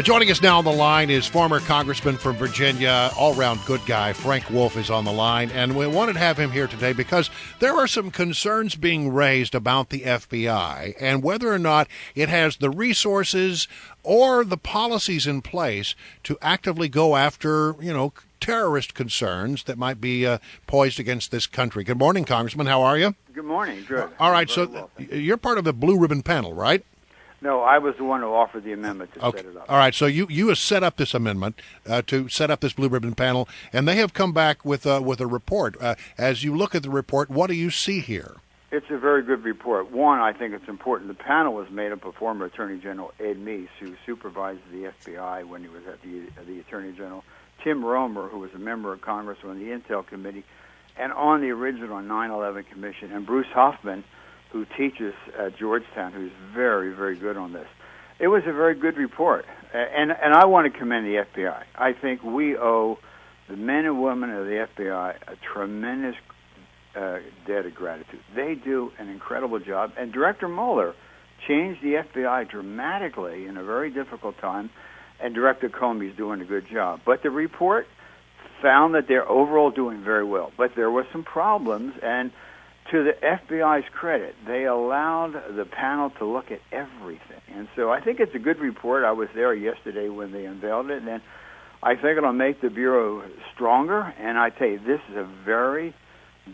Joining us now on the line is former Congressman from Virginia, all-round good guy, Frank Wolf is on the line, and we wanted to have him here today because there are some concerns being raised about the FBI and whether or not it has the resources or the policies in place to actively go after, terrorist concerns that might be poised against this country. Good morning, Congressman. How are you? Good morning. Good. All right, so you're part of the Blue Ribbon panel, right? No, I was the one who offered the amendment to set it up. All right, so you have set up this amendment to set up this Blue Ribbon panel, and they have come back with a report. As you look at the report, what do you see here? It's a very good report. One, I think it's important. The panel was made up of former Attorney General Ed Meese, who supervised the FBI when he was at the Attorney General, Tim Romer, who was a member of Congress on the Intel Committee, and on the original 9/11 Commission, and Bruce Hoffman, who teaches at Georgetown, who's very, very good on this. It was a very good report, and I want to commend the FBI. I think we owe the men and women of the FBI a tremendous debt of gratitude. They do an incredible job, and Director Mueller changed the FBI dramatically in a very difficult time, and Director Comey's doing a good job. But the report found that they're overall doing very well, but there were some problems, and to the FBI's credit, they allowed the panel to look at everything. And so I think it's a good report. I was there yesterday when they unveiled it, and I think it'll make the Bureau stronger. And I tell you, this is a very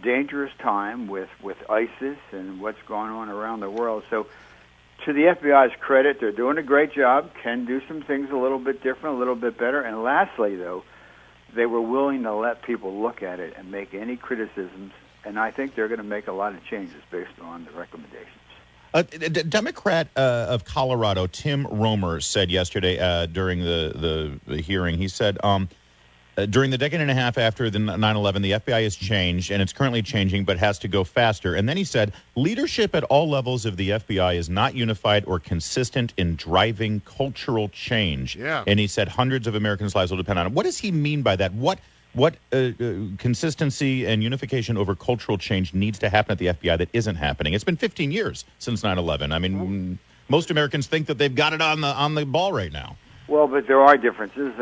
dangerous time with ISIS and what's going on around the world. So to the FBI's credit, they're doing a great job, can do some things a little bit different, a little bit better. And lastly, though, they were willing to let people look at it and make any criticisms. And I think they're going to make a lot of changes based on the recommendations. Democrat of Colorado, Tim Romer, said yesterday during the hearing, he said, during the decade and a half after the 9/11, the FBI has changed, and it's currently changing, but has to go faster. And then he said, leadership at all levels of the FBI is not unified or consistent in driving cultural change. Yeah. And he said hundreds of Americans' lives will depend on it. What does he mean by that? What consistency and unification over cultural change needs to happen at the FBI that isn't happening? It's been 15 years since 9/11. I mean, most Americans think that they've got it on the ball right now. Well, but there are differences.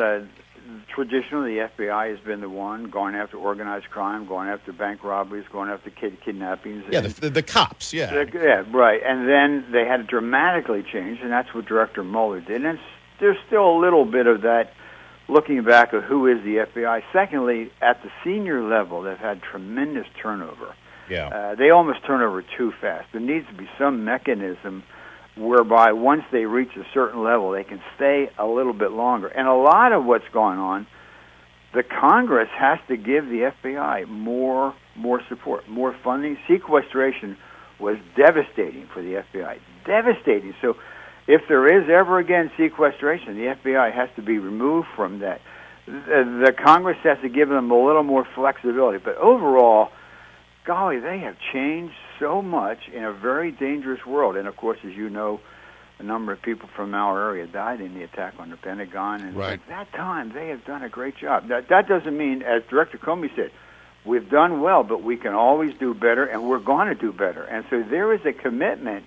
Traditionally, the FBI has been the one going after organized crime, going after bank robberies, going after kidnappings. Yeah, the cops, yeah. Yeah, right. And then they had to dramatically change, and that's what Director Mueller did. And there's still a little bit of that looking back at who is the FBI. Secondly, at the senior level, they've had tremendous turnover. Yeah. They almost turn over too fast. There needs to be some mechanism whereby once they reach a certain level, they can stay a little bit longer. And a lot of what's going on, the Congress has to give the FBI more support, more funding. Sequestration was devastating for the FBI. Devastating. So if there is ever again sequestration, the FBI has to be removed from that. The Congress has to give them a little more flexibility. But overall, golly, they have changed so much in a very dangerous world. And, of course, as you know, a number of people from our area died in the attack on the Pentagon. And right. At that time, they have done a great job. That doesn't mean, as Director Comey said, we've done well, but we can always do better, and we're going to do better. And so there is a commitment.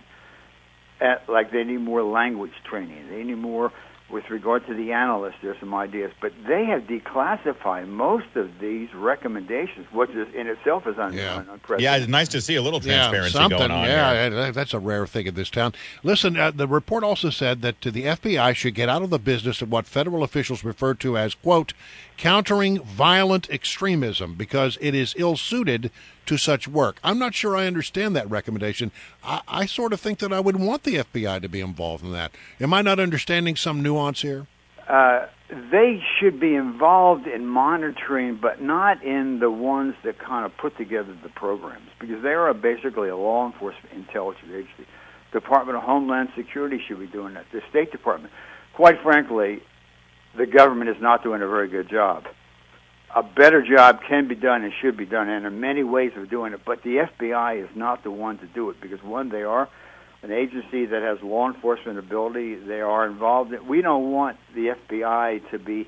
Like they need more language training. They need more with regard to the analysts. There's some ideas. But they have declassified most of these recommendations, which is in itself is unprecedented. Yeah, it's nice to see a little transparency going on. Yeah, that's a rare thing in this town. Listen, the report also said that the FBI should get out of the business of what federal officials refer to as, quote, countering violent extremism because it is ill-suited to such work. I'm not sure I understand that recommendation. I sort of think that I would want the FBI to be involved in that. Am I not understanding some nuance here? They should be involved in monitoring, but not in the ones that kind of put together the programs, because they are basically a law enforcement intelligence agency. Department of Homeland Security should be doing that. The State Department. Quite frankly, the government is not doing a very good job. A better job can be done and should be done, and there are many ways of doing it, but the FBI is not the one to do it because, one, they are an agency that has law enforcement ability. They are involved in, we don't want the FBI to be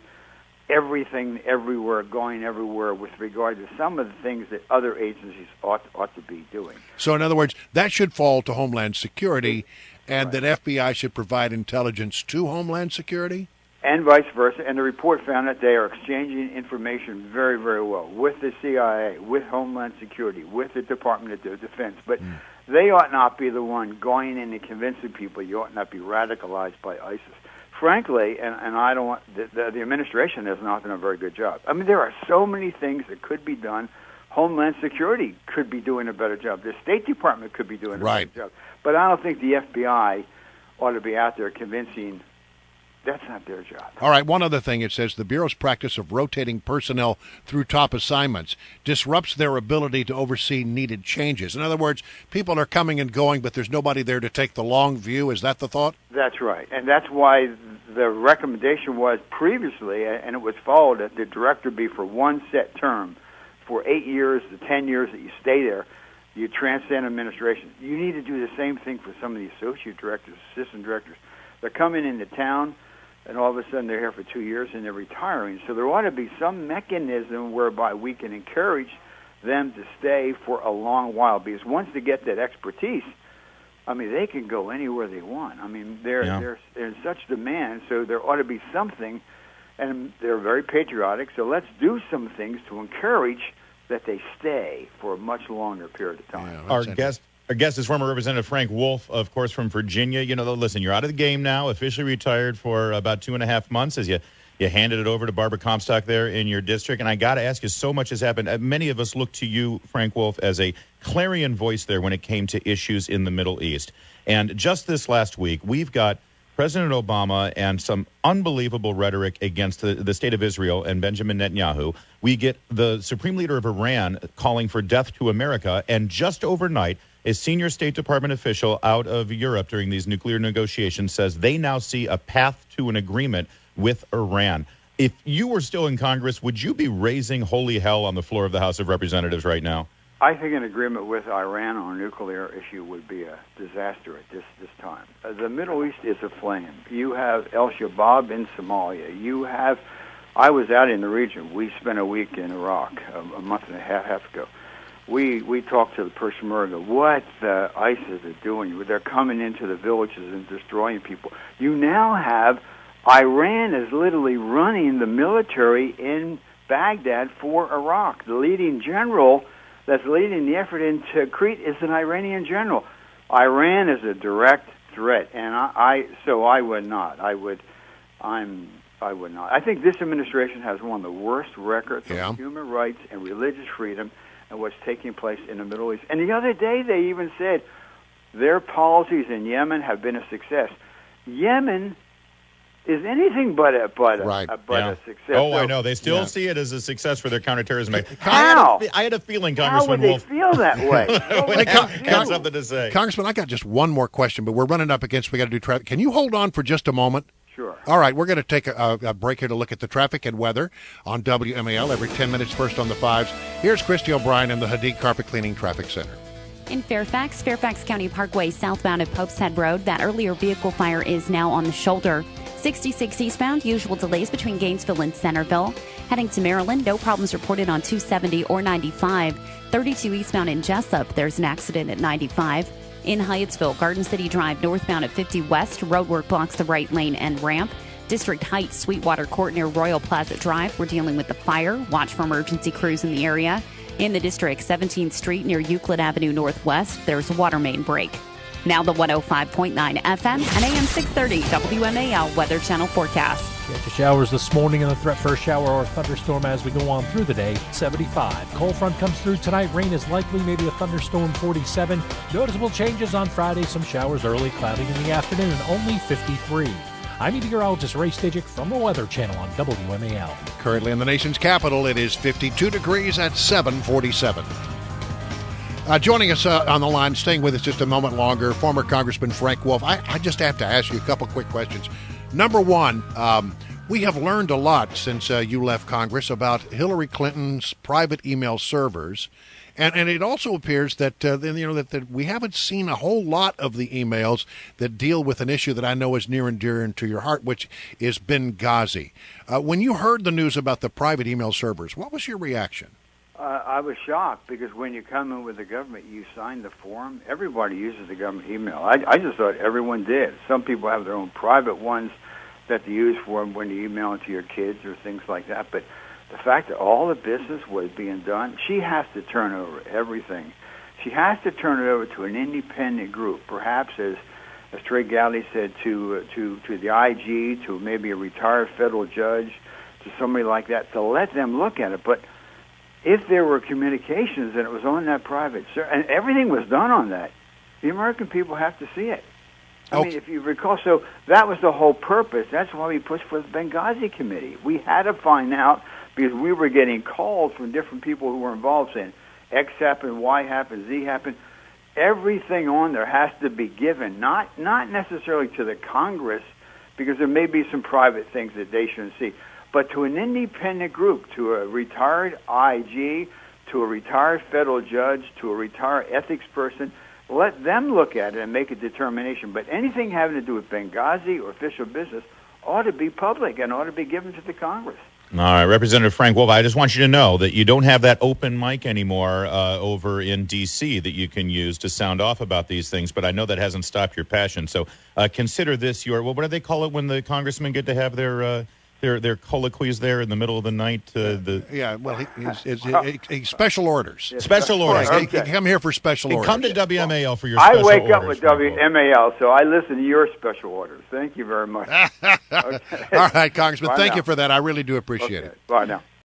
everything, everywhere, going everywhere with regard to some of the things that other agencies ought to be doing. So, in other words, that should fall to Homeland Security, and right. that FBI should provide intelligence to Homeland Security? and vice versa. And the report found that they are exchanging information very, very well with the CIA, with Homeland Security, with the Department of Defense. But they ought not be the one going in and convincing people you ought not be radicalized by ISIS. Frankly, and I don't want, the administration has not done a very good job. I mean, there are so many things that could be done. Homeland Security could be doing a better job. The State Department could be doing a better job. But I don't think the FBI ought to be out there convincing. That's not their job. All right, one other thing. It says the Bureau's practice of rotating personnel through top assignments disrupts their ability to oversee needed changes. In other words, people are coming and going, but there's nobody there to take the long view. Is that the thought? That's right. And that's why the recommendation was previously, and it was followed, that the director be for one set term. For 8 years to 10 years that you stay there, you transcend administration. You need to do the same thing for some of the associate directors, assistant directors. They're coming into town, and all of a sudden they're here for 2 years and they're retiring. So there ought to be some mechanism whereby we can encourage them to stay for a long while, because once they get that expertise, I mean, they can go anywhere they want. I mean, they're in such demand, so there ought to be something, and they're very patriotic, so let's do some things to encourage that they stay for a much longer period of time. Yeah, Our guest is former Representative Frank Wolf, of course, from Virginia. You know, listen, you're out of the game now, officially retired for about 2.5 months as you handed it over to Barbara Comstock there in your district. And I got to ask you, so much has happened. Many of us look to you, Frank Wolf, as a clarion voice there when it came to issues in the Middle East. And just this last week, we've got President Obama and some unbelievable rhetoric against the state of Israel and Benjamin Netanyahu. We get the Supreme Leader of Iran calling for death to America. And just overnight, a senior State Department official out of Europe during these nuclear negotiations says they now see a path to an agreement with Iran. If you were still in Congress, would you be raising holy hell on the floor of the House of Representatives right now? I think an agreement with Iran on a nuclear issue would be a disaster at this time. The Middle East is aflame. You have El-Shabaab in Somalia. I was out in the region. We spent a week in Iraq a month and a half ago. We talked to the Peshmerga. What the ISIS are doing? They're coming into the villages and destroying people. You now have Iran is literally running the military in Baghdad for Iraq. The leading general that's leading the effort into Crete is an Iranian general. Iran is a direct threat, and I would not. I would not. I think this administration has one of the worst records of human rights and religious freedom and what's taking place in the Middle East. And the other day they even said their policies in Yemen have been a success. Yemen is anything but a success. Oh, I know. They still see it as a success for their counterterrorism. How? I had a feeling, Congressman Wolf. How would they feel that way? Got something to say. Congressman, I got just one more question, but we're running up against, we got to do traffic. Can you hold on for just a moment? Sure. All right, we're going to take a break here to look at the traffic and weather on WMAL every 10 minutes, first on the 5s. Here's Christy O'Brien in the Hadid Carpet Cleaning Traffic Center. In Fairfax County Parkway, southbound of Pope's Head Road, that earlier vehicle fire is now on the shoulder. 66 eastbound, usual delays between Gainesville and Centerville. Heading to Maryland, no problems reported on 270 or 95. 32 eastbound in Jessup, there's an accident at 95. In Hyattsville, Garden City Drive, northbound at 50 West, roadwork blocks the right lane and ramp. District Heights, Sweetwater Court near Royal Plaza Drive, we're dealing with the fire. Watch for emergency crews in the area. In the district, 17th Street near Euclid Avenue Northwest, there's a water main break. Now the 105.9 FM and AM 630 WMAL Weather Channel forecast. Get your showers this morning and the threat for a shower or thunderstorm as we go on through the day, 75. Cold front comes through tonight. Rain is likely, maybe a thunderstorm, 47. Noticeable changes on Friday. Some showers early, cloudy in the afternoon, only 53. I'm meteorologist Ray Stidgick from the Weather Channel on WMAL. Currently in the nation's capital, it is 52 degrees at 747. Joining us on the line, staying with us just a moment longer, former Congressman Frank Wolf. I just have to ask you a couple quick questions. Number one, we have learned a lot since you left Congress about Hillary Clinton's private email servers. And it also appears that that we haven't seen a whole lot of the emails that deal with an issue that I know is near and dear to your heart, which is Benghazi. When you heard the news about the private email servers, what was your reaction? I was shocked because when you come in with the government, you sign the form. Everybody uses the government email. I just thought everyone did. Some people have their own private ones. that they use for when you email it to your kids or things like that. But the fact that all the business was being done, she has to turn over everything. She has to turn it over to an independent group, perhaps as Trey Gowdy said, to the IG, to maybe a retired federal judge, to somebody like that, to let them look at it. But if there were communications and it was on that private server, and everything was done on that, the American people have to see it. I mean, if you recall, so that was the whole purpose. That's why we pushed for the Benghazi Committee. We had to find out because we were getting calls from different people who were involved saying, X happened, Y happened, Z happened. Everything on there has to be given, not necessarily to the Congress, because there may be some private things that they shouldn't see, but to an independent group, to a retired IG, to a retired federal judge, to a retired ethics person. Let them look at it and make a determination. But anything having to do with Benghazi or official business ought to be public and ought to be given to the Congress. All right, Representative Frank Wolf, I just want you to know that you don't have that open mic anymore over in D.C. that you can use to sound off about these things, but I know that hasn't stopped your passion. So consider this your, what do they call it when the congressmen get to have their colloquies there in the middle of the night? He's special orders. Yes, special orders. He can come here for special orders. Come to WMAL for your special orders. I wake up with WMAL, so I listen to your special orders. Thank you very much. Okay. All right, Congressman. Bye Thank now. you for that. I really do appreciate it. Bye now.